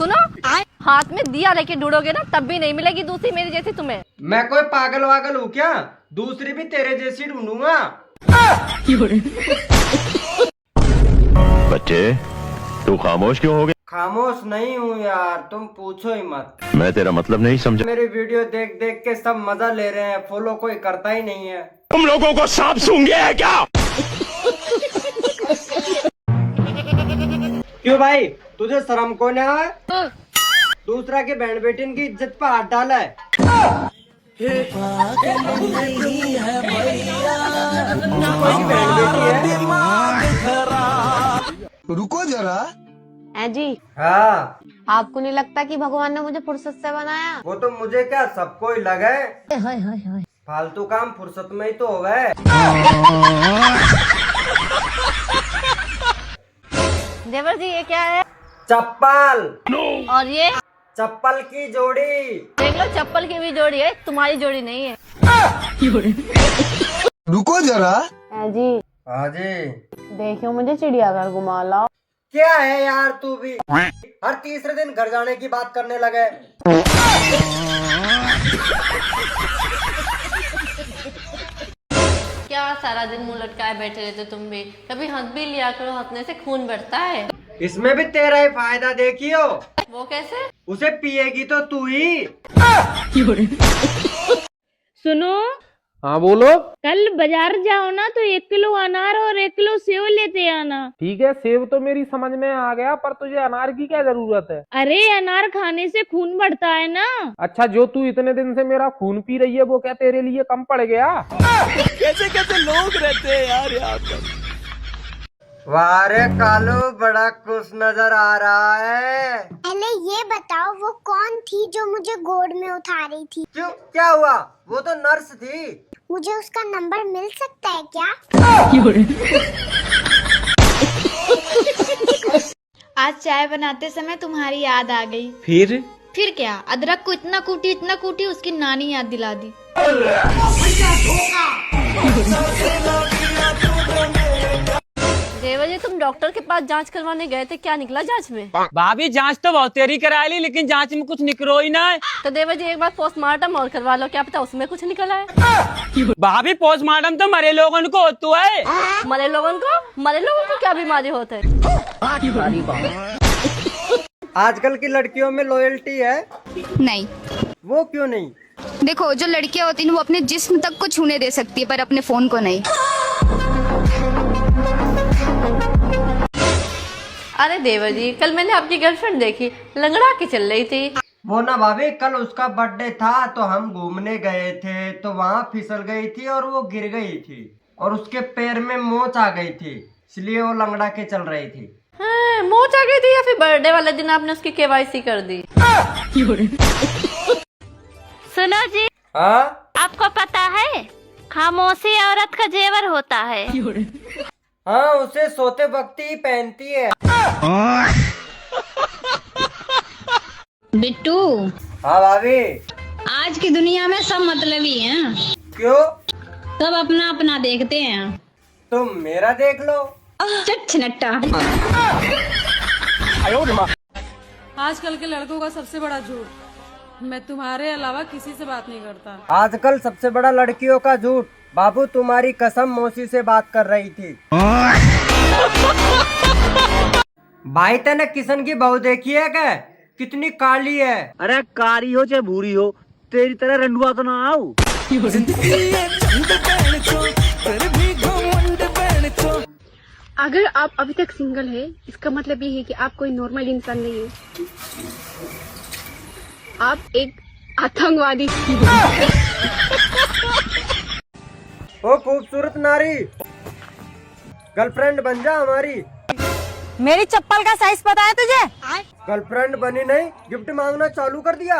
सुनो, हाथ में दिया लेके ढूंढोगे ना तब भी नहीं मिलेगी दूसरी मेरी जैसी तुम्हें। मैं कोई पागल वागल हूँ क्या? दूसरी भी तेरे जैसी ढूंढूंगा। बच्चे तू खामोश क्यों हो गया? खामोश नहीं हूँ यार, तुम पूछो ही मत। मैं तेरा मतलब नहीं समझा। मेरी वीडियो देख देख के सब मजा ले रहे हैं, फॉलो कोई करता ही नहीं है। तुम लोगों को सांप सूंघ गया है क्या? क्यों भाई, तुझे शर्म को नहीं है? दूसरा के बहन बेटिन की इज्जत पर हाथ डाला है। रुको जरा। जी हाँ, आपको नहीं लगता कि भगवान ने मुझे फुर्सत से बनाया? वो तो मुझे क्या सबको ही लगे। फालतू काम फुर्सत में ही तो हो गए। देवर जी ये क्या है? चप्पल। और ये चप्पल की जोड़ी। देख लो, चप्पल की भी जोड़ी है, तुम्हारी जोड़ी नहीं है। रुको जरा। जी हाँ जी। देखियो मुझे चिड़ियाघर घुमा लाओ। क्या है यार, तू भी हर तीसरे दिन घर जाने की बात करने लगे। क्या सारा दिन मुंह लटकाए बैठे रहते तुम भी? कभी हंस भी लिया करो, हंसने से खून बढ़ता है। इसमें भी तेरा ही फायदा देखियो। वो कैसे? उसे पिएगी तो तू ही। सुनो, हाँ बोलो। कल बाजार जाओ ना तो 1 किलो अनार और 1 किलो सेव लेते आना। ठीक है, सेब तो मेरी समझ में आ गया, पर तुझे अनार की क्या जरूरत है? अरे अनार खाने से खून बढ़ता है ना। अच्छा, जो तू इतने दिन से मेरा खून पी रही है वो क्या तेरे लिए कम पड़ गया? कैसे कैसे लोग रहते हैं यार यहाँ पर। वाह रे कालू, बड़ा खुश नजर आ रहा है। पहले ये बताओ वो कौन थी जो मुझे गोद में उठा रही थी? क्यों, क्या हुआ? वो तो नर्स थी। मुझे उसका नंबर मिल सकता है क्या? आज चाय बनाते समय तुम्हारी याद आ गई। फिर क्या, अदरक को इतना कूटी उसकी नानी याद दिला दी। देवर जी तुम डॉक्टर के पास जांच करवाने गए थे, क्या निकला जांच में? भाभी जांच तो बहुत तेरी करा ली, लेकिन जांच में कुछ निकलो ही ना। तो देवर जी एक बार पोस्टमार्टम और करवा लो, क्या पता उसमें कुछ निकला है। भाभी पोस्टमार्टम तो मरे लोगों को होता है। मरे लोगों को क्या बीमारी होता है? आजकल की लड़कियों में लॉयल्टी है? नहीं, वो क्यों नहीं? देखो जो लड़कियां होती हैं वो अपने जिस्म तक को छूने दे सकती है, पर अपने फोन को नहीं। अरे देवर जी, कल मैंने आपकी गर्लफ्रेंड देखी, लंगड़ा के चल रही थी। वो ना भाभी, कल उसका बर्थडे था तो हम घूमने गए थे, तो वहाँ फिसल गई थी और वो गिर गई थी और उसके पैर में मोच आ गई थी, इसलिए वो लंगड़ा के चल रही थी। हाँ, मोच आ गई थी या फिर बर्थडे वाले दिन आपने उसकी KYC कर दी? सुनो जी, हाँ, आपको पता है खामोशी औरत का जेवर होता है। हाँ, उसे सोते वक्त ही पहनती है। बिट्टू, हाँ भाभी। आज की दुनिया में सब मतलबी हैं। क्यों? सब अपना अपना देखते हैं। तुम मेरा देख लो। छनट्टा। आजकल के लड़कों का सबसे बड़ा झूठ, मैं तुम्हारे अलावा किसी से बात नहीं करता। आजकल सबसे बड़ा लड़कियों का झूठ, बाबू तुम्हारी कसम मौसी से बात कर रही थी। भाई तेने किशन की बहू देखी है क्या? कितनी काली है। अरे कारी हो चाहे भूरी हो, तेरी तरह रंडुआ तो ना आओ। अगर आप अभी तक सिंगल है, इसका मतलब ये है कि आप कोई नॉर्मल इंसान नहीं है, आप एक आतंकवादी। ओ खूबसूरत नारी, गर्लफ्रेंड बन जा हमारी। मेरी चप्पल का साइज पता है तुझे? गर्लफ्रेंड बनी नहीं, गिफ्ट मांगना चालू कर दिया।